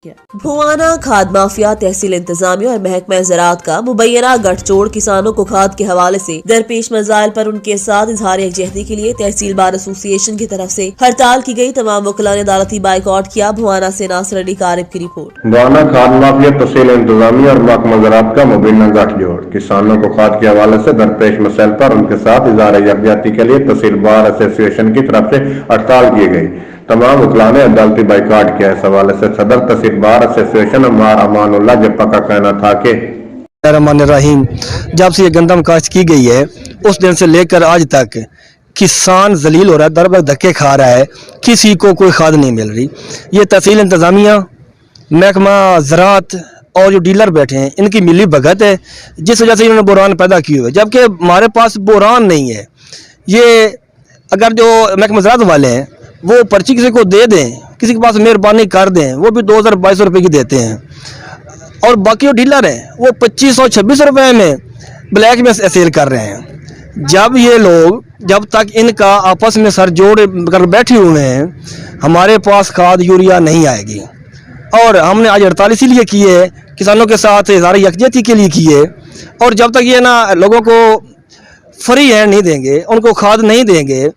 भुआना खाद माफिया, तहसील इंतजामिया और महकमा ज़राअत का मुबैना गठजोड़ किसानों को खाद के हवाले से दरपेश मसाइल पर उनके साथ इजहार यकजहती के लिए तहसील बार एसोसिएशन की तरफ से हड़ताल की गई। तमाम वकला ने अदालती बाइकआउट किया। भुआना से नासिर अली कारिब की रिपोर्ट। भुआना खाद माफिया, तहसील इंतजामिया और महकमा ज़राअत का मुबैना गठजोड़ किसानों को खाद के हवाले से दरपेश मसाइल पर उनके साथ इजहार यकजहती के लिए तहसील बार एसोसिएशन की तरफ से हड़ताल की गई। तमाम वकला ने अदालती बाइकआउट किया। इस हवाले से सदर तहसील बार एसोसिएशन अमार अमानुल्लाह जप्पा का कहना था कि रहीम, जब से ये गंदम काश्त की गई है उस दिन से लेकर आज तक किसान जलील हो रहा है, दर बदर धक्के खा रहा है, किसी को कोई खाद नहीं मिल रही। ये तहसील इंतजामिया, महकमा ज़राअत और जो डीलर बैठे हैं इनकी मिली भगत है, जिस वजह से इन्होंने बुरान पैदा किए हुए, जबकि हमारे पास बुरान नहीं है। ये अगर जो महकमा ज़राअत वाले हैं वो पर्ची किसी को दे दें, किसी के पास मेहरबानी कर दें, वो भी 2000-2200 रुपये की देते हैं, और बाकी जो डीलर हैं वो 2500-2600 रुपये में ब्लैक में सेल कर रहे हैं। जब ये लोग, जब तक इनका आपस में सर जोड़ कर बैठे हुए हैं, हमारे पास खाद यूरिया नहीं आएगी। और हमने आज हड़ताल इसीलिए की है, किसानों के साथ इज़हार यकजहती के लिए की है। और जब तक ये ना लोगों को फ्री हैंड नहीं देंगे, उनको खाद नहीं देंगे,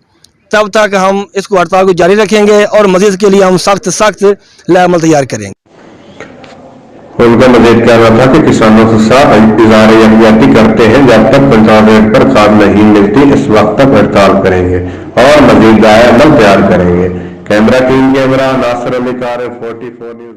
तब तक हम इसको हड़ताल को जारी रखेंगे और मजीद के लिए हम सख्त लामल तैयार करेंगे। उनका मजीद कहना था कि किसानों के साथ इज़हार यकजहती करते हैं, जब तक पंचायत रेट पर खाद नहीं मिलती इस वक्त तक हड़ताल करेंगे और मजीद अमल तैयार करेंगे। कैमरा टीम के हमरा नासिर अली कारिब 44 न्यूज़।